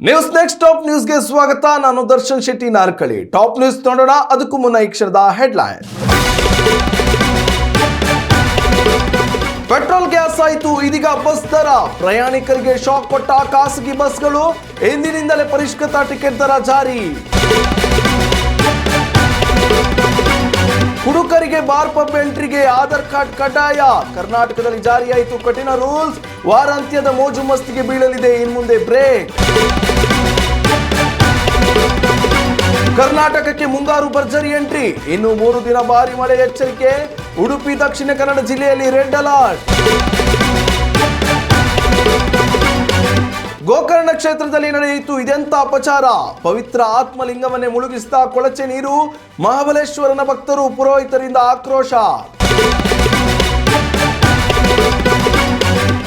News next top ನ್ಯೂಸ್ಗೆ ಸ್ವಾಗತ. ನಾನು ದರ್ಶನ್ ಶೆಟ್ಟಿ ನಾರ್ಕಳಿ. ಟಾಪ್ ನ್ಯೂಸ್ ನೋಡೋಣ. ಅದಕ್ಕೂ ಮುನ್ನ ಈ ಕ್ಷಣದ ಹೆಡ್ಲೈನ್. ಪೆಟ್ರೋಲ್ ಗ್ಯಾಸ್ ಆಯಿತು, ಇದೀಗ ಬಸ್ ದರ. ಪ್ರಯಾಣಿಕರಿಗೆ ಶಾಕ್ ಕೊಟ್ಟ ಖಾಸಗಿ ಬಸ್ಗಳು. ಎಂದಿನಿಂದಲೇ ಪರಿಷ್ಕೃತ ಟಿಕೆಟ್ ದರ ಜಾರಿ. ಹುಡುಗರಿಗೆ ಬಾರ್ ಪಬ್ ಎಂಟ್ರಿಗೆ ಆಧಾರ್ ಕಾರ್ಡ್ ಕಡ್ಡಾಯ. ಕರ್ನಾಟಕದಲ್ಲಿ ಜಾರಿಯಾಯಿತು ಕಠಿಣ ರೂಲ್ಸ್. ವಾರಾಂತ್ಯದ ಮೋಜು ಮಸ್ತಿಗೆ ಬೀಳಲಿದೆ ಇನ್ಮುಂದೆ ಬ್ರೇಕ್. ಕರ್ನಾಟಕಕ್ಕೆ ಮುಂಗಾರು ಭರ್ಜರಿ ಎಂಟ್ರಿ. ಇನ್ನು 3 ದಿನ ಭಾರಿ ಮಳೆ ಎಚ್ಚರಿಕೆ. ಉಡುಪಿ ದಕ್ಷಿಣ ಕನ್ನಡ ಜಿಲ್ಲೆಯಲ್ಲಿ ರೆಡ್ ಅಲರ್ಟ್. ಗೋಕರ್ಣ ಕ್ಷೇತ್ರದಲ್ಲಿ ನಡೆಯಿತು ಇದೆಂತ ಅಪಚಾರ. ಪವಿತ್ರ ಆತ್ಮಲಿಂಗವನ್ನೇ ಮುಳುಗಿಸಿದ ಕೊಳಚೆ ನೀರು. ಮಹಾಬಲೇಶ್ವರನ ಭಕ್ತರು ಪುರೋಹಿತರಿಂದ ಆಕ್ರೋಶ.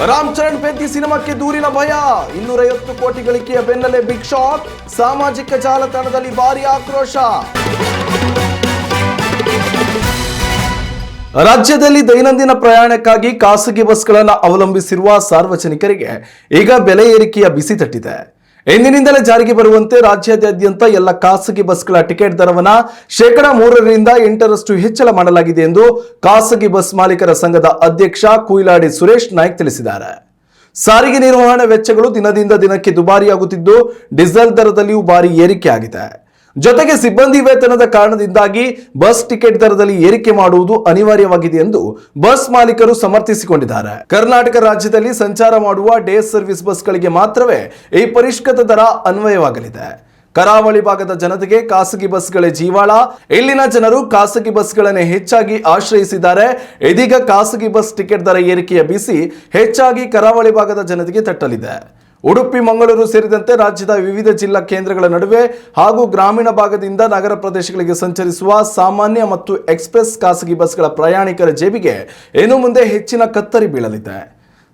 ರಾಮ್ ಚರಣ್ ಪೆದ್ದಿ ಸಿನಿಮಾಕ್ಕೆ ದೂರಿನ ಭಯ. 250 ಕೋಟಿ ಗಳಿಕೆಯ ಬೆನ್ನಲ್ಲೇ ಬಿಗ್ ಶಾಕ್. ಸಾಮಾಜಿಕ ಜಾಲತಾಣದಲ್ಲಿ ಭಾರಿ ಆಕ್ರೋಶ. ರಾಜ್ಯದಲ್ಲಿ ದೈನಂದಿನ ಪ್ರಯಾಣಕ್ಕಾಗಿ ಖಾಸಗಿ ಬಸ್ಗಳನ್ನು ಅವಲಂಬಿಸಿರುವ ಸಾರ್ವಜನಿಕರಿಗೆ ಈಗ ಬೆಲೆ ಏರಿಕೆಯ ಬಿಸಿ ತಟ್ಟಿದೆ. ಎಂದಿನಿಂದಲೇ ಜಾರಿಗೆ ಬರುವಂತೆ ರಾಜ್ಯಾದ್ಯಂತ ಎಲ್ಲ ಖಾಸಗಿ ಬಸ್ಗಳ ಟಿಕೆಟ್ ದರವನ್ನು 3% 8% ಹೆಚ್ಚಳ ಮಾಡಲಾಗಿದೆ ಎಂದು ಖಾಸಗಿ ಬಸ್ ಮಾಲೀಕರ ಸಂಘದ ಅಧ್ಯಕ್ಷ ಕುಯಿಲಾಡಿ ಸುರೇಶ್ ನಾಯ್ಕ್ ತಿಳಿಸಿದ್ದಾರೆ. ಸಾರಿಗೆ ನಿರ್ವಹಣಾ ವೆಚ್ಚಗಳು ದಿನದಿಂದ ದಿನಕ್ಕೆ ದುಬಾರಿಯಾಗುತ್ತಿದ್ದು ಡೀಸೆಲ್ ದರದಲ್ಲಿಯೂ ಭಾರಿ ಏರಿಕೆ ಆಗಿದೆ. ಜೊತೆಗೆ ಸಿಬ್ಬಂದಿ ವೇತನದ ಕಾರಣದಿಂದಾಗಿ ಬಸ್ ಟಿಕೆಟ್ ದರದಲ್ಲಿ ಏರಿಕೆ ಮಾಡುವುದು ಅನಿವಾರ್ಯವಾಗಿದೆ ಎಂದು ಬಸ್ ಮಾಲೀಕರು ಸಮರ್ಥಿಸಿಕೊಂಡಿದ್ದಾರೆ. ಕರ್ನಾಟಕ ರಾಜ್ಯದಲ್ಲಿ ಸಂಚಾರ ಮಾಡುವ ಡೇ ಸರ್ವಿಸ್ ಬಸ್ಗಳಿಗೆ ಮಾತ್ರವೇ ಈ ಪರಿಷ್ಕೃತ ದರ ಅನ್ವಯವಾಗಲಿದೆ. ಕರಾವಳಿ ಭಾಗದ ಜನತೆಗೆ ಖಾಸಗಿ ಬಸ್ಗಳೇ ಜೀವಾಳ. ಇಲ್ಲಿನ ಜನರು ಖಾಸಗಿ ಬಸ್ಗಳನ್ನೇ ಹೆಚ್ಚಾಗಿ ಆಶ್ರಯಿಸಿದ್ದಾರೆ. ಇದೀಗ ಖಾಸಗಿ ಬಸ್ ಟಿಕೆಟ್ ದರ ಏರಿಕೆಯ ಬಿಸಿ ಹೆಚ್ಚಾಗಿ ಕರಾವಳಿ ಭಾಗದ ಜನತೆಗೆ ತಟ್ಟಲಿದೆ. ಉಡುಪಿ, ಮಂಗಳೂರು ಸೇರಿದಂತೆ ರಾಜ್ಯದ ವಿವಿಧ ಜಿಲ್ಲಾ ಕೇಂದ್ರಗಳ ನಡುವೆ ಹಾಗೂ ಗ್ರಾಮೀಣ ಭಾಗದಿಂದ ನಗರ ಪ್ರದೇಶಗಳಿಗೆ ಸಂಚರಿಸುವ ಸಾಮಾನ್ಯ ಮತ್ತು ಎಕ್ಸ್ಪ್ರೆಸ್ ಖಾಸಗಿ ಬಸ್ಗಳ ಪ್ರಯಾಣಿಕರ ಜೇಬಿಗೆ ಇನ್ನು ಮುಂದೆ ಹೆಚ್ಚಿನ ಕತ್ತರಿ ಬೀಳಲಿದೆ.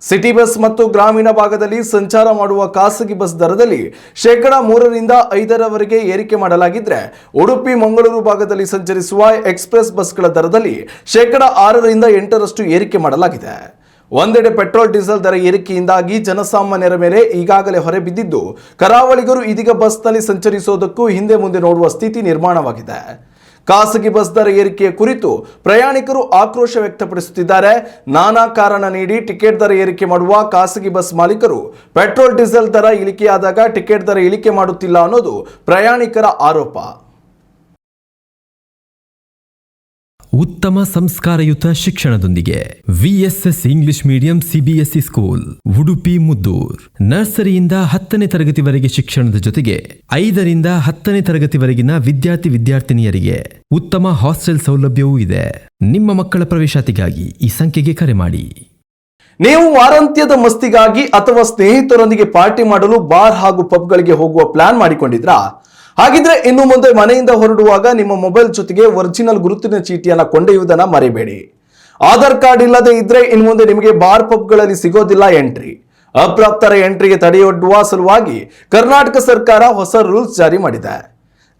ಸಿಟಿ ಬಸ್ ಮತ್ತು ಗ್ರಾಮೀಣ ಭಾಗದಲ್ಲಿ ಸಂಚಾರ ಮಾಡುವ ಖಾಸಗಿ ಬಸ್ ದರದಲ್ಲಿ 3% 5% ಏರಿಕೆ ಮಾಡಲಾಗಿದ್ರೆ, ಉಡುಪಿ, ಮಂಗಳೂರು ಭಾಗದಲ್ಲಿ ಸಂಚರಿಸುವ ಎಕ್ಸ್ಪ್ರೆಸ್ ಬಸ್ಗಳ ದರದಲ್ಲಿ 6% 8% ಏರಿಕೆ ಮಾಡಲಾಗಿದೆ. ಒಂದೆಡೆ ಪೆಟ್ರೋಲ್ ಡೀಸೆಲ್ ದರ ಏರಿಕೆಯಿಂದಾಗಿ ಜನಸಾಮಾನ್ಯರ ಮೇಲೆ ಈಗಾಗಲೇ ಹೊರೆ ಬಿದ್ದಿದ್ದು, ಕರಾವಳಿಗರು ಇದೀಗ ಬಸ್ನಲ್ಲಿ ಸಂಚರಿಸೋದಕ್ಕೂ ಹಿಂದೆ ಮುಂದೆ ನೋಡುವ ಸ್ಥಿತಿ ನಿರ್ಮಾಣವಾಗಿದೆ. ಖಾಸಗಿ ಬಸ್ ದರ ಏರಿಕೆಯ ಕುರಿತು ಪ್ರಯಾಣಿಕರು ಆಕ್ರೋಶ ವ್ಯಕ್ತಪಡಿಸುತ್ತಿದ್ದಾರೆ. ನಾನಾ ಕಾರಣ ನೀಡಿ ಟಿಕೆಟ್ ದರ ಏರಿಕೆ ಮಾಡುವ ಖಾಸಗಿ ಬಸ್ ಮಾಲೀಕರು ಪೆಟ್ರೋಲ್ ಡೀಸೆಲ್ ದರ ಇಳಿಕೆಯಾದಾಗ ಟಿಕೆಟ್ ದರ ಇಳಿಕೆ ಮಾಡುತ್ತಿಲ್ಲ ಅನ್ನೋದು ಪ್ರಯಾಣಿಕರ ಆರೋಪ. ಉತ್ತಮ ಸಂಸ್ಕಾರಯುತ ಶಿಕ್ಷಣದೊಂದಿಗೆ VSS English medium CBSE school Udupi Muddur. ನರ್ಸರಿಯಿಂದ 10ನೇ ತರಗತಿವರೆಗೆ ಶಿಕ್ಷಣದ ಜೊತೆಗೆ 5ರಿಂದ 10ನೇ ತರಗತಿವರೆಗಿನ ವಿದ್ಯಾರ್ಥಿನಿಯರಿಗೆ ಉತ್ತಮ ಹಾಸ್ಟೆಲ್ ಸೌಲಭ್ಯವೂ ಇದೆ. ನಿಮ್ಮ ಮಕ್ಕಳ ಪ್ರವೇಶಾತಿಗಾಗಿ ಈ ಸಂಖ್ಯೆಗೆ ಕರೆ ಮಾಡಿ. ನೀವು ವಾರಾಂತ್ಯದ ಮಸ್ತಿಗಾಗಿ ಅಥವಾ ಸ್ನೇಹಿತರೊಂದಿಗೆ ಪಾರ್ಟಿ ಮಾಡಲು ಬಾರ್ ಹಾಗೂ ಪಬ್ಗಳಿಗೆ ಹೋಗುವ ಪ್ಲಾನ್ ಮಾಡಿಕೊಂಡಿದ್ರಾ? ಹಾಗಿದ್ರೆ ಇನ್ನು ಮುಂದೆ ಮನೆಯಿಂದ ಹೊರಡುವಾಗ ನಿಮ್ಮ ಮೊಬೈಲ್ ಜೊತೆಗೆ ಒರಿಜಿನಲ್ ಗುರುತಿನ ಚೀಟಿಯನ್ನು ಕೊಂಡೊಯ್ಯುವುದನ್ನು ಮರೆಯಬೇಡಿ. ಆಧಾರ್ ಕಾರ್ಡ್ ಇಲ್ಲದೆ ಇದ್ರೆ ಇನ್ನು ಮುಂದೆ ನಿಮಗೆ ಬಾರ್ ಪಬ್ಗಳಲ್ಲಿ ಸಿಗೋದಿಲ್ಲ ಎಂಟ್ರಿ. ಅಪ್ರಾಪ್ತರ ಎಂಟ್ರಿಗೆ ತಡೆಯೊಡ್ಡುವ ಸಲುವಾಗಿ ಕರ್ನಾಟಕ ಸರ್ಕಾರ ಹೊಸ ರೂಲ್ಸ್ ಜಾರಿ ಮಾಡಿದೆ.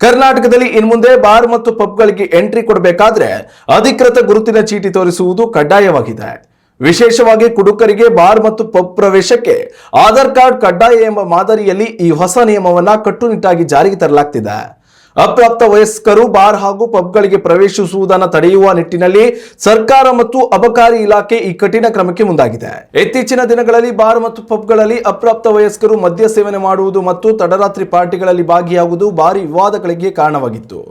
ಕರ್ನಾಟಕದಲ್ಲಿ ಇನ್ನು ಮುಂದೆ ಬಾರ್ ಮತ್ತು ಪಬ್ಗಳಿಗೆ ಎಂಟ್ರಿ ಕೊಡಬೇಕಾದ್ರೆ ಅಧಿಕೃತ ಗುರುತಿನ ಚೀಟಿ ತೋರಿಸುವುದು ಕಡ್ಡಾಯವಾಗಿದೆ. ವಿಶೇಷವಾಗಿ ಕುಡುಕರಿಗೆ ಬಾರ್ ಮತ್ತು ಪಬ್ ಪ್ರವೇಶಕ್ಕೆ ಆಧಾರ್ ಕಾರ್ಡ್ ಕಡ್ಡಾಯ ಎಂಬ ಮಾದರಿಯಲ್ಲಿ ಈ ಹೊಸ ನಿಯಮವನ್ನ ಕಟ್ಟುನಿಟ್ಟಾಗಿ ಜಾರಿಗೆ ತರಲಾಗ್ತಿದೆ. ಅಪ್ರಾಪ್ತ ವಯಸ್ಕರು ಬಾರ್ ಹಾಗೂ ಪಬ್ಗಳಿಗೆ ಪ್ರವೇಶಿಸುವುದನ್ನು ತಡೆಯುವ ನಿಟ್ಟಿನಲ್ಲಿ ಸರ್ಕಾರ ಮತ್ತು ಅಬಕಾರಿ ಇಲಾಖೆ ಈ ಕಠಿಣ ಕ್ರಮಕ್ಕೆ ಮುಂದಾಗಿದೆ. ಇತ್ತೀಚಿನ ದಿನಗಳಲ್ಲಿ ಬಾರ್ ಮತ್ತು ಪಬ್ಗಳಲ್ಲಿ ಅಪ್ರಾಪ್ತ ವಯಸ್ಕರು ಮದ್ಯ ಸೇವನೆ ಮಾಡುವುದು ಮತ್ತು ತಡರಾತ್ರಿ ಪಾರ್ಟಿಗಳಲ್ಲಿ ಭಾಗಿಯಾಗುವುದು ಭಾರಿ ವಿವಾದಗಳಿಗೆ ಕಾರಣವಾಗಿತ್ತು.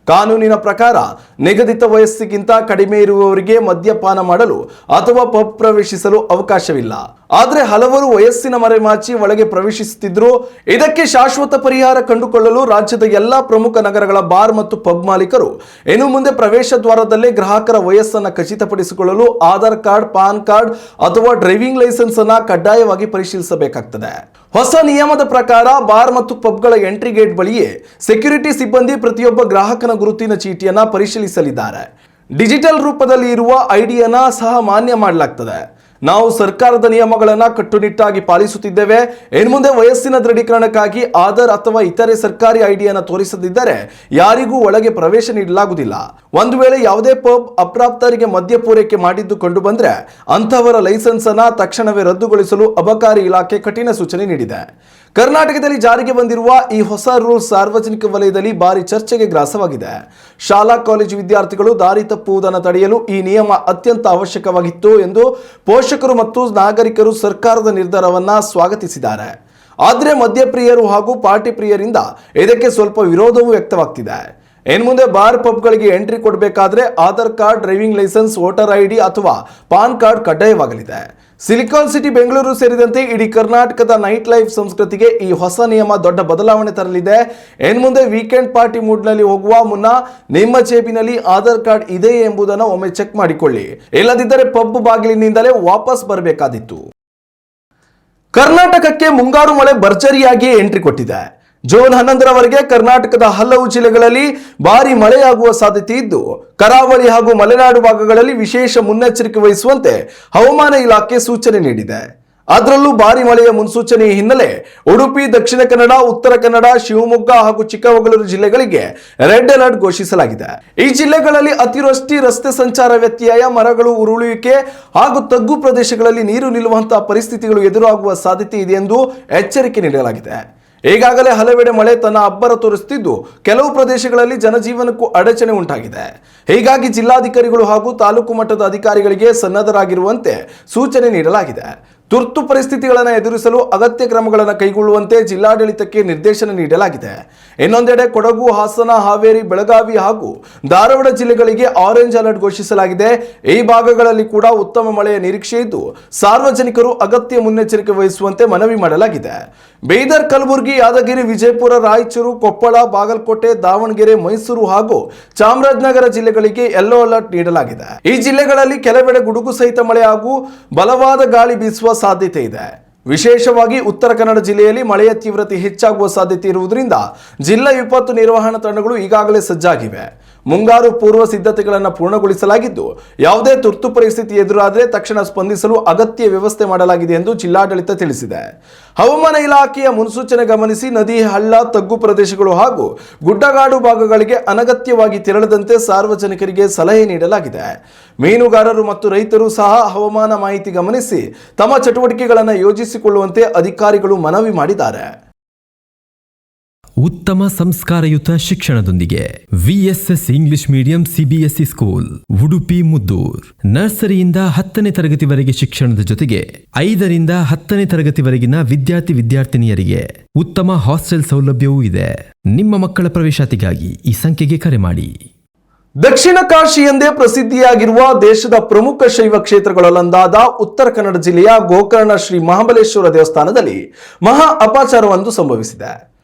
ಕಾನೂನಿನ ಪ್ರಕಾರ ನಿಗದಿತ ವಯಸ್ಸಿಗಿಂತ ಕಡಿಮೆ ಇರುವವರಿಗೆ ಮದ್ಯಪಾನ ಮಾಡಲು ಅಥವಾ ಪಬ್ ಪ್ರವೇಶಿಸಲು ಅವಕಾಶವಿಲ್ಲ. ಆದರೆ ಹಲವರು ವಯಸ್ಸಿನ ಮರೆಮಾಚಿ ಒಳಗೆ ಪ್ರವೇಶಿಸುತ್ತಿದ್ದರು. ಇದಕ್ಕೆ ಶಾಶ್ವತ ಪರಿಹಾರ ಕಂಡುಕೊಳ್ಳಲು ರಾಜ್ಯದ ಎಲ್ಲಾ ಪ್ರಮುಖ ನಗರಗಳ ಬಾರ್ ಮತ್ತು ಪಬ್ ಮಾಲೀಕರು ಇನ್ನು ಮುಂದೆ ಪ್ರವೇಶ ದ್ವಾರದಲ್ಲೇ ಗ್ರಾಹಕರ ವಯಸ್ಸನ್ನು ಖಚಿತಪಡಿಸಿಕೊಳ್ಳಲು ಆಧಾರ್ ಕಾರ್ಡ್, ಪಾನ್ ಕಾರ್ಡ್ ಅಥವಾ ಡ್ರೈವಿಂಗ್ ಲೈಸೆನ್ಸ್ ಅನ್ನು ಕಡ್ಡಾಯವಾಗಿ ಪರಿಶೀಲಿಸಬೇಕಾಗುತ್ತದೆ. ಹೊಸ ನಿಯಮದ ಪ್ರಕಾರ ಬಾರ್ ಮತ್ತು ಪಬ್ಗಳ ಎಂಟ್ರಿ ಗೇಟ್ ಬಳಿಯೇ ಸೆಕ್ಯೂರಿಟಿ ಸಿಬ್ಬಂದಿ ಪ್ರತಿಯೊಬ್ಬ ಗ್ರಾಹಕನ ಗುರುತಿನ ಚೀಟಿಯನ್ನ ಪರಿಶೀಲಿಸಲಿದ್ದಾರೆ. ಡಿಜಿಟಲ್ ರೂಪದಲ್ಲಿ ಇರುವ ಐಡಿಯನ್ನ ಸಹ ಮಾನ್ಯ ಮಾಡಲಾಗ್ತದೆ. ನಾವು ಸರ್ಕಾರದ ನಿಯಮಗಳನ್ನು ಕಟ್ಟುನಿಟ್ಟಾಗಿ ಪಾಲಿಸುತ್ತಿದ್ದೇವೆ. ಇನ್ನು ಮುಂದೆ ವಯಸ್ಸಿನ ದೃಢೀಕರಣಕ್ಕಾಗಿ ಆಧಾರ್ ಅಥವಾ ಇತರೆ ಸರ್ಕಾರಿ ಐಡಿಯನ್ನು ತೋರಿಸದಿದ್ದರೆ ಯಾರಿಗೂ ಒಳಗೆ ಪ್ರವೇಶ ನೀಡಲಾಗುವುದಿಲ್ಲ. ಒಂದು ವೇಳೆ ಯಾವುದೇ ಪಬ್ ಅಪ್ರಾಪ್ತರಿಗೆ ಮದ್ಯ ಪೂರೈಕೆ ಮಾಡಿದ್ದು ಕಂಡು ಬಂದರೆ ಅಂತಹವರ ಲೈಸೆನ್ಸ್ ಅನ್ನು ತಕ್ಷಣವೇ ರದ್ದುಗೊಳಿಸಲು ಅಬಕಾರಿ ಇಲಾಖೆ ಕಠಿಣ ಸೂಚನೆ ನೀಡಿದೆ. ಕರ್ನಾಟಕದಲ್ಲಿ ಜಾರಿಗೆ ಬಂದಿರುವ ಈ ಹೊಸ ರೂಲ್ಸ್ ಸಾರ್ವಜನಿಕ ವಲಯದಲ್ಲಿ ಭಾರಿ ಚರ್ಚೆಗೆ ಗ್ರಾಸವಾಗಿದೆ. ಶಾಲಾ ಕಾಲೇಜು ವಿದ್ಯಾರ್ಥಿಗಳು ದಾರಿ ತಪ್ಪುವುದನ್ನು ತಡೆಯಲು ಈ ನಿಯಮ ಅತ್ಯಂತ ಅವಶ್ಯಕವಾಗಿತ್ತು ಎಂದು ಪೋಷಕರು ಮತ್ತು ನಾಗರಿಕರು ಸರ್ಕಾರದ ನಿರ್ಧಾರವನ್ನು ಸ್ವಾಗತಿಸಿದ್ದಾರೆ. ಆದರೆ ಮದ್ಯಪ್ರಿಯರು ಹಾಗೂ ಪಾರ್ಟಿ ಪ್ರಿಯರಿಂದ ಇದಕ್ಕೆ ಸ್ವಲ್ಪ ವಿರೋಧವೂ ವ್ಯಕ್ತವಾಗ್ತಿದೆ. ಇನ್ನು ಬಾರ್ ಪಬ್ಗಳಿಗೆ ಎಂಟ್ರಿ ಕೊಡಬೇಕಾದ್ರೆ Aadhaar card, driving licence, voter ID ಅಥವಾ ಪಾನ್ ಕಾರ್ಡ್ ಕಡ್ಡಾಯವಾಗಲಿದೆ. ಸಿಲಿಕಾನ್ ಸಿಟಿ ಬೆಂಗಳೂರು ಸೇರಿದಂತೆ ಇಡೀ ಕರ್ನಾಟಕದ ನೈಟ್ ಲೈಫ್ ಸಂಸ್ಕೃತಿಗೆ ಈ ಹೊಸ ನಿಯಮ ದೊಡ್ಡ ಬದಲಾವಣೆ ತರಲಿದೆ. ಇನ್ನು ವೀಕೆಂಡ್ ಪಾರ್ಟಿ ಮೂಡ್ನಲ್ಲಿ ಹೋಗುವ ಮುನ್ನ ನಿಮ್ಮ ಜೇಬಿನಲ್ಲಿ ಆಧಾರ್ ಕಾರ್ಡ್ ಇದೆಯೇ ಎಂಬುದನ್ನು ಒಮ್ಮೆ ಚೆಕ್ ಮಾಡಿಕೊಳ್ಳಿ. ಇಲ್ಲದಿದ್ದರೆ ಪಬ್ ಬಾಗಿಲಿನಿಂದಲೇ ವಾಪಸ್ ಬರಬೇಕಾದಿತ್ತು. ಕರ್ನಾಟಕಕ್ಕೆ ಮುಂಗಾರು ಮಳೆ ಭರ್ಜರಿಯಾಗಿ ಎಂಟ್ರಿ ಕೊಟ್ಟಿದೆ. ಜೂನ್ 11ರವರೆಗೆ ಕರ್ನಾಟಕದ ಹಲವು ಜಿಲ್ಲೆಗಳಲ್ಲಿ ಭಾರಿ ಮಳೆಯಾಗುವ ಸಾಧ್ಯತೆ ಇದ್ದು, ಕರಾವಳಿ ಹಾಗೂ ಮಲೆನಾಡು ಭಾಗಗಳಲ್ಲಿ ವಿಶೇಷ ಮುನ್ನೆಚ್ಚರಿಕೆ ವಹಿಸುವಂತೆ ಹವಾಮಾನ ಇಲಾಖೆ ಸೂಚನೆ ನೀಡಿದೆ. ಅದರಲ್ಲೂ ಭಾರಿ ಮಳೆಯ ಮುನ್ಸೂಚನೆಯ ಹಿನ್ನೆಲೆ ಉಡುಪಿ, ದಕ್ಷಿಣ ಕನ್ನಡ, ಉತ್ತರ ಕನ್ನಡ, ಶಿವಮೊಗ್ಗ ಹಾಗೂ ಚಿಕ್ಕಮಗಳೂರು ಜಿಲ್ಲೆಗಳಿಗೆ ರೆಡ್ ಅಲರ್ಟ್ ಘೋಷಿಸಲಾಗಿದೆ. ಈ ಜಿಲ್ಲೆಗಳಲ್ಲಿ ಅತಿವೃಷ್ಟಿ, ರಸ್ತೆ ಸಂಚಾರ ವ್ಯತ್ಯಯ, ಮರಗಳು ಉರುಳುವಿಕೆ ಹಾಗೂ ತಗ್ಗು ಪ್ರದೇಶಗಳಲ್ಲಿ ನೀರು ನಿಲ್ಲುವಂತಹ ಪರಿಸ್ಥಿತಿಗಳು ಎದುರಾಗುವ ಸಾಧ್ಯತೆ ಇದೆ ಎಂದು ಎಚ್ಚರಿಕೆ ನೀಡಲಾಗಿದೆ. ಈಗಾಗಲೇ ಹಲವೆಡೆ ಮಳೆ ತನ್ನ ಅಬ್ಬರ ತೋರಿಸುತ್ತಿದ್ದು, ಕೆಲವು ಪ್ರದೇಶಗಳಲ್ಲಿ ಜನಜೀವನಕ್ಕೂ ಅಡಚಣೆ ಉಂಟಾಗಿದೆ. ಹೀಗಾಗಿ ಜಿಲ್ಲಾಧಿಕಾರಿಗಳು ಹಾಗೂ ತಾಲೂಕು ಮಟ್ಟದ ಅಧಿಕಾರಿಗಳಿಗೆ ಸನ್ನದ್ಧರಾಗಿರುವಂತೆ ಸೂಚನೆ ನೀಡಲಾಗಿದೆ. ತುರ್ತು ಪರಿಸ್ಥಿತಿಗಳನ್ನು ಎದುರಿಸಲು ಅಗತ್ಯ ಕ್ರಮಗಳನ್ನು ಕೈಗೊಳ್ಳುವಂತೆ ಜಿಲ್ಲಾಡಳಿತಕ್ಕೆ ನಿರ್ದೇಶನ ನೀಡಲಾಗಿದೆ. ಇನ್ನೊಂದೆಡೆ ಕೊಡಗು, ಹಾಸನ, ಹಾವೇರಿ, ಬೆಳಗಾವಿ ಹಾಗೂ ಧಾರವಾಡ ಜಿಲ್ಲೆಗಳಿಗೆ ಆರೆಂಜ್ ಅಲರ್ಟ್ ಘೋಷಿಸಲಾಗಿದೆ. ಈ ಭಾಗಗಳಲ್ಲಿ ಕೂಡ ಉತ್ತಮ ಮಳೆಯ ನಿರೀಕ್ಷೆ ಇದ್ದು, ಸಾರ್ವಜನಿಕರು ಅಗತ್ಯ ಮುನ್ನೆಚ್ಚರಿಕೆ ವಹಿಸುವಂತೆ ಮನವಿ ಮಾಡಲಾಗಿದೆ. ಬೀದರ್, ಕಲಬುರಗಿ, ಯಾದಗಿರಿ, ವಿಜಯಪುರ, ರಾಯಚೂರು, ಕೊಪ್ಪಳ, ಬಾಗಲಕೋಟೆ, ದಾವಣಗೆರೆ, ಮೈಸೂರು ಹಾಗೂ ಚಾಮರಾಜನಗರ ಜಿಲ್ಲೆಗಳಿಗೆ ಯೆಲ್ಲೋ ಅಲರ್ಟ್ ನೀಡಲಾಗಿದೆ. ಈ ಜಿಲ್ಲೆಗಳಲ್ಲಿ ಕೆಲವೆಡೆ ಗುಡುಗು ಸಹಿತ ಮಳೆ ಹಾಗೂ ಬಲವಾದ ಗಾಳಿ ಬೀಸುವ ಸಾಧ್ಯತೆ ಇದೆ. ವಿಶೇಷವಾಗಿ ಉತ್ತರ ಕನ್ನಡ ಜಿಲ್ಲೆಯಲ್ಲಿ ಮಳೆಯ ತೀವ್ರತೆ ಹೆಚ್ಚಾಗುವ ಸಾಧ್ಯತೆ ಇರುವುದರಿಂದ ಜಿಲ್ಲಾ ವಿಪತ್ತು ನಿರ್ವಹಣಾ ತಂಡಗಳು ಈಗಾಗಲೇ ಸಜ್ಜಾಗಿವೆ. ಮುಂಗಾರು ಪೂರ್ವ ಸಿದ್ಧತೆಗಳನ್ನು ಪೂರ್ಣಗೊಳಿಸಲಾಗಿದ್ದು, ಯಾವುದೇ ತುರ್ತು ಪರಿಸ್ಥಿತಿ ಎದುರಾದರೆ ತಕ್ಷಣ ಸ್ಪಂದಿಸಲು ಅಗತ್ಯ ವ್ಯವಸ್ಥೆ ಮಾಡಲಾಗಿದೆ ಎಂದು ಜಿಲ್ಲಾಡಳಿತ ತಿಳಿಸಿದೆ. ಹವಾಮಾನ ಇಲಾಖೆಯ ಮುನ್ಸೂಚನೆ ಗಮನಿಸಿ ನದಿ, ಹಳ್ಳ, ತಗ್ಗು ಪ್ರದೇಶಗಳು ಹಾಗೂ ಗುಡ್ಡಗಾಡು ಭಾಗಗಳಿಗೆ ಅನಗತ್ಯವಾಗಿ ತೆರಳದಂತೆ ಸಾರ್ವಜನಿಕರಿಗೆ ಸಲಹೆ ನೀಡಲಾಗಿದೆ. ಮೀನುಗಾರರು ಮತ್ತು ರೈತರು ಸಹ ಹವಾಮಾನ ಮಾಹಿತಿ ಗಮನಿಸಿ ತಮ್ಮ ಚಟುವಟಿಕೆಗಳನ್ನು ಯೋಜಿಸಿಕೊಳ್ಳುವಂತೆ ಅಧಿಕಾರಿಗಳು ಮನವಿ ಮಾಡಿದ್ದಾರೆ. ಉತ್ತಮ ಸಂಸ್ಕಾರಯುತ ಶಿಕ್ಷಣದೊಂದಿಗೆ VSS English medium CBSE school Udupi Muddur. ನರ್ಸರಿಯಿಂದ 10ನೇ ತರಗತಿವರೆಗೆ ಶಿಕ್ಷಣದ ಜೊತೆಗೆ 5ರಿಂದ 10ನೇ ತರಗತಿವರೆಗಿನ ವಿದ್ಯಾರ್ಥಿನಿಯರಿಗೆ ಉತ್ತಮ ಹಾಸ್ಟೆಲ್ ಸೌಲಭ್ಯವೂ ಇದೆ. ನಿಮ್ಮ ಮಕ್ಕಳ ಪ್ರವೇಶಾತಿಗಾಗಿ ಈ ಸಂಖ್ಯೆಗೆ ಕರೆ ಮಾಡಿ. ದಕ್ಷಿಣ ಕಾಶಿ ಎಂದೇ ಪ್ರಸಿದ್ಧಿಯಾಗಿರುವ ದೇಶದ ಪ್ರಮುಖ ಶೈವ ಕ್ಷೇತ್ರಗಳಲ್ಲೊಂದಾದ ಉತ್ತರ ಕನ್ನಡ ಜಿಲ್ಲೆಯ ಗೋಕರ್ಣ ಶ್ರೀ ಮಹಾಬಲೇಶ್ವರ ದೇವಸ್ಥಾನದಲ್ಲಿ ಮಹಾ ಅಪಚಾರವೊಂದು ಸಂಭವಿಸಿದೆ.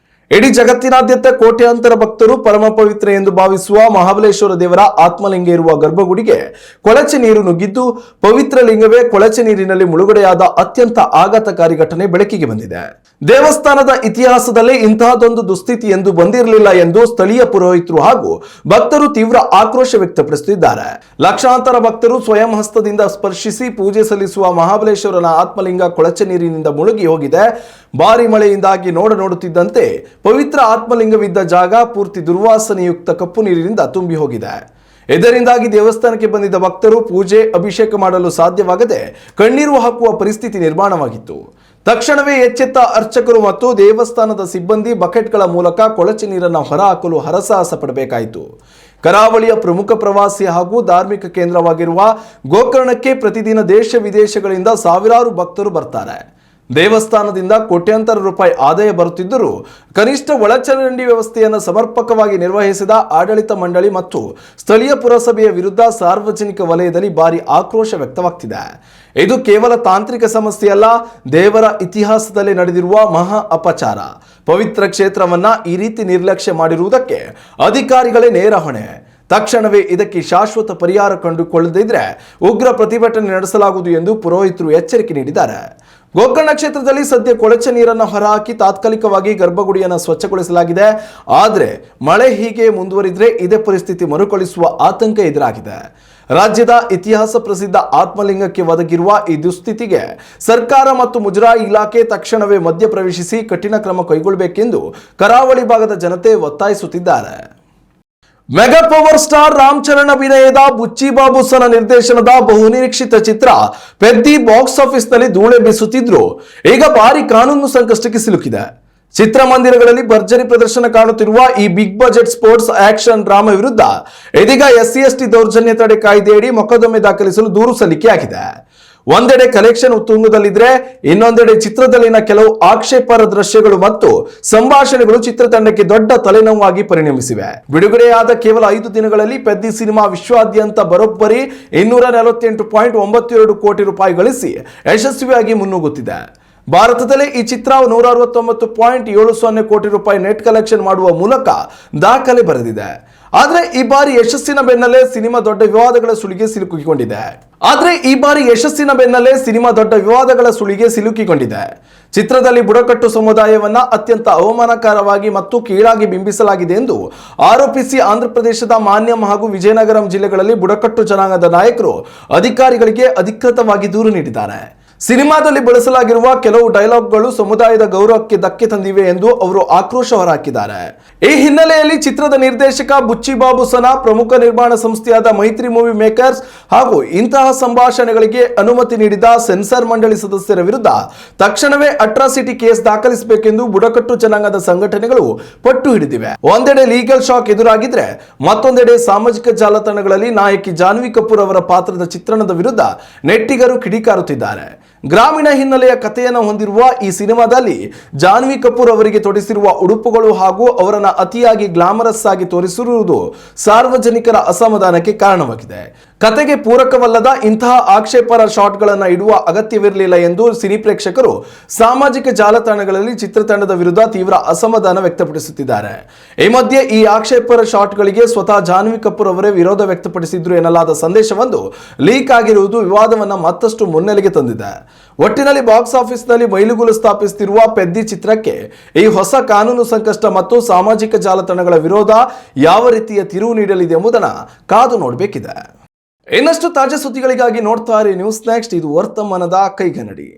ಇಡೀ ಜಗತ್ತಿನಾದ್ಯಂತ ಕೋಟ್ಯಾಂತರ ಭಕ್ತರು ಪರಮ ಪವಿತ್ರ ಎಂದು ಭಾವಿಸುವ ಮಹಾಬಲೇಶ್ವರ ದೇವರ ಆತ್ಮಲಿಂಗ ಇರುವ ಗರ್ಭಗುಡಿಗೆ ಕೊಳಚೆ ನೀರು ನುಗ್ಗಿದ್ದು, ಪವಿತ್ರ ಲಿಂಗವೇ ಕೊಳಚೆ ನೀರಿನಲ್ಲಿ ಮುಳುಗಡೆಯಾದ ಅತ್ಯಂತ ಆಘಾತಕಾರಿ ಘಟನೆ ಬೆಳಕಿಗೆ ಬಂದಿದೆ. ದೇವಸ್ಥಾನದ ಇತಿಹಾಸದಲ್ಲಿ ಇಂತಹದೊಂದು ದುಸ್ಥಿತಿ ಎಂದು ಬಂದಿರಲಿಲ್ಲ ಎಂದು ಸ್ಥಳೀಯ ಪುರೋಹಿತರು ಹಾಗೂ ಭಕ್ತರು ತೀವ್ರ ಆಕ್ರೋಶ ವ್ಯಕ್ತಪಡಿಸುತ್ತಿದ್ದಾರೆ. ಲಕ್ಷಾಂತರ ಭಕ್ತರು ಸ್ವಯಂ ಹಸ್ತದಿಂದ ಸ್ಪರ್ಶಿಸಿ ಪೂಜೆ ಸಲ್ಲಿಸುವ ಮಹಾಬಲೇಶ್ವರನ ಆತ್ಮಲಿಂಗ ಕೊಳಚೆ ನೀರಿನಿಂದ ಮುಳುಗಿ ಹೋಗಿದೆ. ಭಾರಿ ಮಳೆಯಿಂದಾಗಿ ನೋಡುತ್ತಿದ್ದಂತೆ ಪವಿತ್ರ ಆತ್ಮಲಿಂಗವಿದ್ದ ಜಾಗ ಪೂರ್ತಿ ದುರ್ವಾಸನೆಯುಕ್ತ ಕಪ್ಪು ನೀರಿನಿಂದ ತುಂಬಿ ಹೋಗಿದೆ. ಇದರಿಂದಾಗಿ ದೇವಸ್ಥಾನಕ್ಕೆ ಬಂದಿದ್ದ ಭಕ್ತರು ಪೂಜೆ, ಅಭಿಷೇಕ ಮಾಡಲು ಸಾಧ್ಯವಾಗದೆ ಕಣ್ಣೀರು ಹಾಕುವ ಪರಿಸ್ಥಿತಿ ನಿರ್ಮಾಣವಾಗಿತ್ತು. ತಕ್ಷಣವೇ ಎಚ್ಚೆತ್ತ ಅರ್ಚಕರು ಮತ್ತು ದೇವಸ್ಥಾನದ ಸಿಬ್ಬಂದಿ ಬಕೆಟ್ಗಳ ಮೂಲಕ ಕೊಳಚೆ ನೀರನ್ನು ಹೊರಹಾಕಲು ಹರಸಾಹಸ ಪಡಬೇಕಾಯಿತು. ಕರಾವಳಿಯ ಪ್ರಮುಖ ಪ್ರವಾಸಿ ಹಾಗೂ ಧಾರ್ಮಿಕ ಕೇಂದ್ರವಾಗಿರುವ ಗೋಕರ್ಣಕ್ಕೆ ಪ್ರತಿದಿನ ದೇಶ ವಿದೇಶಗಳಿಂದ ಸಾವಿರಾರು ಭಕ್ತರು ಬರ್ತಾರೆ. ದೇವಸ್ಥಾನದಿಂದ ಕೋಟ್ಯಾಂತರ ರೂಪಾಯಿ ಆದಾಯ ಬರುತ್ತಿದ್ದರೂ ಕನಿಷ್ಠ ಒಳಚರಂಡಿ ವ್ಯವಸ್ಥೆಯನ್ನು ಸಮರ್ಪಕವಾಗಿ ನಿರ್ವಹಿಸಿದ ಆಡಳಿತ ಮಂಡಳಿ ಮತ್ತು ಸ್ಥಳೀಯ ಪುರಸಭೆಯ ವಿರುದ್ಧ ಸಾರ್ವಜನಿಕ ವಲಯದಲ್ಲಿ ಭಾರಿ ಆಕ್ರೋಶ ವ್ಯಕ್ತವಾಗ್ತಿದೆ. ಇದು ಕೇವಲ ತಾಂತ್ರಿಕ ಸಮಸ್ಯೆಯಲ್ಲ, ದೇವರ ಇತಿಹಾಸದಲ್ಲಿ ನಡೆದಿರುವ ಮಹಾ ಅಪಚಾರ. ಪವಿತ್ರ ಕ್ಷೇತ್ರವನ್ನ ಈ ರೀತಿ ನಿರ್ಲಕ್ಷ್ಯ ಮಾಡಿರುವುದಕ್ಕೆ ಅಧಿಕಾರಿಗಳೇ ನೇರ ಹೊಣೆ. ತಕ್ಷಣವೇ ಇದಕ್ಕೆ ಶಾಶ್ವತ ಪರಿಹಾರ ಕಂಡುಕೊಳ್ಳದಿದ್ದರೆ ಉಗ್ರ ಪ್ರತಿಭಟನೆ ನಡೆಸಲಾಗುವುದು ಎಂದು ಪುರೋಹಿತರು ಎಚ್ಚರಿಕೆ ನೀಡಿದ್ದಾರೆ. ಗೋಕರ್ಣ ಕ್ಷೇತ್ರದಲ್ಲಿ ಸದ್ಯ ಕೊಳಚೆ ನೀರನ್ನು ಹೊರಹಾಕಿ ತಾತ್ಕಾಲಿಕವಾಗಿ ಗರ್ಭಗುಡಿಯನ್ನು ಸ್ವಚ್ಛಗೊಳಿಸಲಾಗಿದೆ. ಆದರೆ ಮಳೆ ಹೀಗೆ ಮುಂದುವರಿದ್ರೆ ಇದೇ ಪರಿಸ್ಥಿತಿ ಮರುಕಳಿಸುವ ಆತಂಕ ಎದುರಾಗಿದೆ. ರಾಜ್ಯದ ಇತಿಹಾಸ ಪ್ರಸಿದ್ಧ ಆತ್ಮಲಿಂಗಕ್ಕೆ ಒದಗಿರುವ ಈ ದುಸ್ಥಿತಿಗೆ ಸರ್ಕಾರ ಮತ್ತು ಮುಜರಾಯಿ ಇಲಾಖೆ ತಕ್ಷಣವೇ ಮಧ್ಯ ಪ್ರವೇಶಿಸಿ ಕಠಿಣ ಕ್ರಮ ಕೈಗೊಳ್ಳಬೇಕೆಂದು ಕರಾವಳಿ ಭಾಗದ ಜನತೆ ಒತ್ತಾಯಿಸುತ್ತಿದ್ದಾರೆ. Mega power star Ram Charan ಅಭಿನಯದ ಬುಚ್ಚಿ ಬಾಬುಸನ ನಿರ್ದೇಶನದ ಬಹುನಿರೀಕ್ಷಿತ ಚಿತ್ರ ಪೆದ್ದಿ ಬಾಕ್ಸ್ ಆಫೀಸ್ ನಲ್ಲಿ ಧೂಳೆಬ್ಬಿಸುತ್ತಿದ್ರು ಈಗ ಭಾರಿ ಕಾನೂನು ಸಂಕಷ್ಟಕ್ಕೆ ಸಿಲುಕಿದೆ. ಚಿತ್ರಮಂದಿರಗಳಲ್ಲಿ ಭರ್ಜರಿ ಪ್ರದರ್ಶನ ಕಾಣುತ್ತಿರುವ ಈ big budget sports action drama ವಿರುದ್ಧ ಇದೀಗ SC/ST ದೌರ್ಜನ್ಯ ತಡೆ ಕಾಯ್ದೆಯಡಿ ಮೊಕದ್ದಮೆ ದಾಖಲಿಸಲು ದೂರು ಸಲ್ಲಿಕೆಯಾಗಿದೆ. ಒಂದೆಡೆ ಕಲೆಕ್ಷನ್ ಉತ್ತುಂಗದಲ್ಲಿದ್ರೆ, ಇನ್ನೊಂದೆಡೆ ಚಿತ್ರದಲ್ಲಿನ ಕೆಲವು ಆಕ್ಷೇಪಾರ್ಹ ದೃಶ್ಯಗಳು ಮತ್ತು ಸಂಭಾಷಣೆಗಳು ಚಿತ್ರತಂಡಕ್ಕೆ ದೊಡ್ಡ ತಲೆನೋವಾಗಿ ಪರಿಣಮಿಸಿವೆ. ಬಿಡುಗಡೆಯಾದ ಕೇವಲ 5 ದಿನಗಳಲ್ಲಿ ಪೆದ್ದಿ ಸಿನಿಮಾ ವಿಶ್ವಾದ್ಯಂತ ಬರೋಬ್ಬರಿ 248.92 ಕೋಟಿ ರೂಪಾಯಿ ಗಳಿಸಿ ಯಶಸ್ವಿಯಾಗಿ ಮುನ್ನುಗ್ಗುತ್ತಿದೆ. ಭಾರತದಲ್ಲಿ ಈ ಚಿತ್ರ 169.70 ಕೋಟಿ ರೂಪಾಯಿ ನೆಟ್ ಕಲೆಕ್ಷನ್ ಮಾಡುವ ಮೂಲಕ ದಾಖಲೆ ಬರೆದಿದೆ. ಆದರೆ ಈ ಬಾರಿ ಯಶಸ್ಸಿನ ಬೆನ್ನಲ್ಲೇ ಸಿನಿಮಾ ದೊಡ್ಡ ವಿವಾದಗಳ ಸುಳಿಗೆ ಸಿಲುಕಿಕೊಂಡಿದೆ. ಚಿತ್ರದಲ್ಲಿ ಬುಡಕಟ್ಟು ಸಮುದಾಯವನ್ನ ಅತ್ಯಂತ ಅವಮಾನಕರವಾಗಿ ಮತ್ತು ಕೀಳಾಗಿ ಬಿಂಬಿಸಲಾಗಿದೆ ಎಂದು ಆರೋಪಿಸಿ ಆಂಧ್ರಪ್ರದೇಶದ ಮಾನ್ಯಂ ಹಾಗೂ ವಿಜಯನಗರಂ ಜಿಲ್ಲೆಗಳಲ್ಲಿ ಬುಡಕಟ್ಟು ಜನಾಂಗದ ನಾಯಕರು ಅಧಿಕಾರಿಗಳಿಗೆ ಅಧಿಕೃತವಾಗಿ ದೂರು ನೀಡಿದ್ದಾರೆ. ಸಿನಿಮಾದಲ್ಲಿ ಬಳಸಲಾಗಿರುವ ಕೆಲವು ಡೈಲಾಗ್ಗಳು ಸಮುದಾಯದ ಗೌರವಕ್ಕೆ ಧಕ್ಕೆ ತಂದಿವೆ ಎಂದು ಅವರು ಆಕ್ರೋಶ ಹೊರಹಾಕಿದ್ದಾರೆ. ಈ ಹಿನ್ನೆಲೆಯಲ್ಲಿ ಚಿತ್ರದ ನಿರ್ದೇಶಕ ಬುಚ್ಚಿಬಾಬು ಸನಾ, ಪ್ರಮುಖ ನಿರ್ಮಾಣ ಸಂಸ್ಥೆಯಾದ ಮೈತ್ರಿ ಮೂವಿ ಮೇಕರ್ಸ್ ಹಾಗೂ ಇಂತಹ ಸಂಭಾಷಣೆಗಳಿಗೆ ಅನುಮತಿ ನೀಡಿದ ಸೆನ್ಸಾರ್ ಮಂಡಳಿ ಸದಸ್ಯರ ವಿರುದ್ಧ ತಕ್ಷಣವೇ ಅಟ್ರಾಸಿಟಿ ಕೇಸ್ ದಾಖಲಿಸಬೇಕೆಂದು ಬುಡಕಟ್ಟು ಜನಾಂಗದ ಸಂಘಟನೆಗಳು ಪಟ್ಟು ಹಿಡಿದಿವೆ. ಒಂದೆಡೆ ಲೀಗಲ್ ಶಾಕ್ ಎದುರಾಗಿದ್ರೆ, ಮತ್ತೊಂದೆಡೆ ಸಾಮಾಜಿಕ ಜಾಲತಾಣಗಳಲ್ಲಿ ನಾಯಕಿ ಜಾನ್ವಿ ಕಪೂರ್ ಅವರ ಪಾತ್ರದ ಚಿತ್ರಣದ ವಿರುದ್ಧ ನೆಟ್ಟಿಗರು ಕಿಡಿಕಾರುತ್ತಿದ್ದಾರೆ. ಗ್ರಾಮೀಣ ಹಿನ್ನೆಲೆಯ ಕಥೆಯನ್ನು ಹೊಂದಿರುವ ಈ ಸಿನಿಮಾದಲ್ಲಿ ಜಾನ್ವಿ ಕಪೂರ್ ಅವರಿಗೆ ತೊಡಿಸಿರುವ ಉಡುಪುಗಳು ಹಾಗೂ ಅವರನ್ನು ಅತಿಯಾಗಿ ಗ್ಲಾಮರಸ್ ಆಗಿ ತೋರಿಸಿರುವುದು ಸಾರ್ವಜನಿಕರ ಅಸಮಾಧಾನಕ್ಕೆ ಕಾರಣವಾಗಿದೆ. ಕತೆಗೆ ಪೂರಕವಲ್ಲದ ಇಂತಹ ಆಕ್ಷೇಪಾರ್ಹ ಶಾಟ್ಗಳನ್ನು ಇಡುವ ಅಗತ್ಯವಿರಲಿಲ್ಲ ಎಂದು ಸಿನಿ ಪ್ರೇಕ್ಷಕರು ಸಾಮಾಜಿಕ ಜಾಲತಾಣಗಳಲ್ಲಿ ಚಿತ್ರತಂಡದ ವಿರುದ್ಧ ತೀವ್ರ ಅಸಮಾಧಾನ ವ್ಯಕ್ತಪಡಿಸುತ್ತಿದ್ದಾರೆ. ಈ ಮಧ್ಯೆ ಈ ಆಕ್ಷೇಪಾರ್ಹ ಶಾಟ್ಗಳಿಗೆ ಸ್ವತಃ ಜಾನ್ವಿ ಕಪೂರ್ ಅವರೇ ವಿರೋಧ ವ್ಯಕ್ತಪಡಿಸಿದ್ರು ಎನ್ನಲಾದ ಸಂದೇಶವೊಂದು ಲೀಕ್ ಆಗಿರುವುದು ವಿವಾದವನ್ನು ಮತ್ತಷ್ಟು ಮುನ್ನೆಲೆಗೆ ತಂದಿದೆ. ಒಟ್ಟಿನಲ್ಲಿ ಬಾಕ್ಸ್ ಆಫೀಸ್ನಲ್ಲಿ ಮೈಲುಗಲ್ಲು ಸ್ಥಾಪಿಸುತ್ತಿರುವ ಪೆದ್ದಿ ಚಿತ್ರಕ್ಕೆ ಈ ಹೊಸ ಕಾನೂನು ಸಂಕಷ್ಟ ಮತ್ತು ಸಾಮಾಜಿಕ ಜಾಲತಾಣಗಳ ವಿರೋಧ ಯಾವ ರೀತಿಯ ತಿರುವು ನೀಡಲಿದೆ ಎಂಬುದನ್ನು ಕಾದು ನೋಡಬೇಕಿದೆ. ಇನ್ನಷ್ಟು ತಾಜಾ ಸುದ್ದಿಗಳಿಗಾಗಿ ನೋಡ್ತಾ ಇರಿ ನ್ಯೂಸ್ ನೆಕ್ಸ್ಟ್. ಇದು ವರ್ತಮಾನದ ಕೈಗನ್ನಡಿ.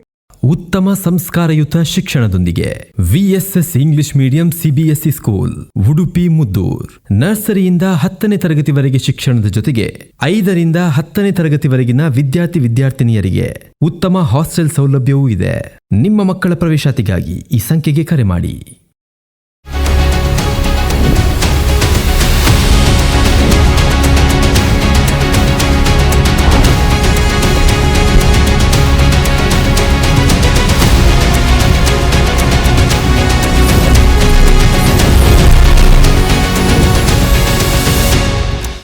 ಉತ್ತಮ ಸಂಸ್ಕಾರಯುತ ಶಿಕ್ಷಣದೊಂದಿಗೆ VSS English medium CBSE school, Udupi Muddur. ನರ್ಸರಿಯಿಂದ 10ನೇ ತರಗತಿವರೆಗೆ ಶಿಕ್ಷಣದ ಜೊತೆಗೆ 5ರಿಂದ 10ನೇ ತರಗತಿವರೆಗಿನ ವಿದ್ಯಾರ್ಥಿನಿಯರಿಗೆ ಉತ್ತಮ ಹಾಸ್ಟೆಲ್ ಸೌಲಭ್ಯವೂ ಇದೆ. ನಿಮ್ಮ ಮಕ್ಕಳ ಪ್ರವೇಶಾತಿಗಾಗಿ ಈ ಸಂಖ್ಯೆಗೆ ಕರೆ ಮಾಡಿ.